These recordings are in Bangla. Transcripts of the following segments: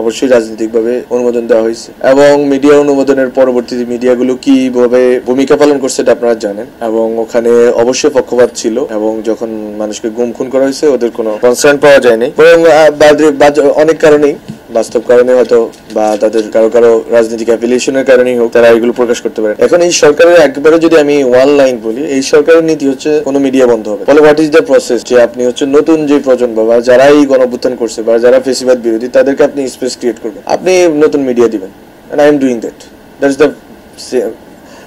অবশ্যই রাজনৈতিকভাবে অনুমোদন দেওয়া হয়েছে এবং মিডিয়া অনুমোদনের পরবর্তীতে মিডিয়াগুলো কিভাবে ভূমিকা পালন করছে এটা আপনারা জানেন এবং ওখানে অবশ্যই পক্ষপাত ছিল এবং যখন মানুষকে গুম খুন করা হয়েছে ওদের কোনো কনসার্ন পাওয়া যায়নি বরং অনেক কারণেই বাস্তব কারণে হয়তো বা তাদের কারো কারো রাজনৈতিক অ্যাফিলিয়েশনের কারণেই হোক তারা এগুলো প্রকাশ করতে পারে। এখন এই সরকারের একবারে যদি আমি ওয়ান লাইন বলি, এই সরকারের নীতি হচ্ছে কোনো মিডিয়া বন্ধ হবে। ফলে হোয়াট ইজ দ্য প্রসেস, যে আপনি হচ্ছে নতুন যে প্রজন্ম বা যারা এই গণঅভ্যুত্থান করছে বা যারা ফেসিবাদ বিরোধী তাদেরকে আপনি স্পেস ক্রিয়েট করবেন, আপনি নতুন মিডিয়া দিবেন। And I am doing that, that is the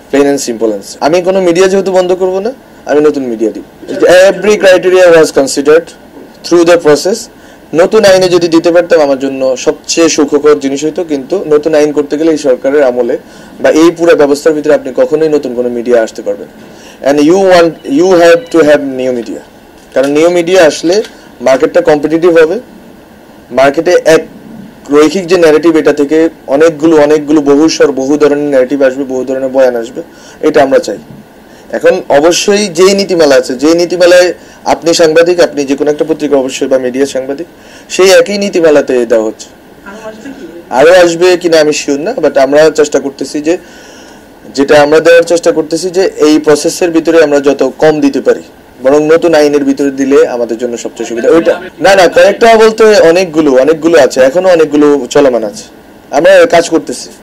plain and simple answer. আমি কোনো মিডিয়া যেহেতু বন্ধ করব না, আমি নতুন মিডিয়া দিব। Every criteria was considered through the process. নতুন আইনে যদি দিতে পারতাম আমার জন্য সবচেয়ে সুখকর জিনিস হইতো, কিন্তু নতুন আইন করতে গেলে এই সরকারের আমলে বা এই পুরো ব্যবস্থার ভিতরে আপনি কখনোই নতুন কোনো মিডিয়া আসতে পারবেন। And you have to have new media, কারণ নিউ মিডিয়া আসলে মার্কেটটা কম্পিটিটিভ হবে। মার্কেটে এক রৈখিক যে ন্যারেটিভ, এটা থেকে অনেকগুলো বহু ধরনের ন্যারেটিভ আসবে, বহু ধরনের বয়ান আসবে, এটা আমরা চাই। এখন অবশ্যই যেই নীতিমালা আছে, যেই নীতিমালায় আপনি সাংবাদিক, আপনি যে কোনো একটা পত্রিকা অবশ্যই বা মিডিয়া সাংবাদিক, সেই একই নীতিমালাতে দেওয়া হচ্ছে। আরো আসবে কিনা আমি শিওর না, বাট আমরা চেষ্টা করতেছি যে যেটা আমরা দেওয়ার চেষ্টা করতেছি যে এই প্রসেসের ভিতরে আমরা যত কম দিতে পারি, বরং নতুন আইনের ভিতরে দিলে আমাদের জন্য সবচেয়ে সুবিধা। ওইটা না কয়েকটা বলতে অনেকগুলো আছে, এখনো অনেকগুলো চলমান আছে, আমরা কাজ করতেছি।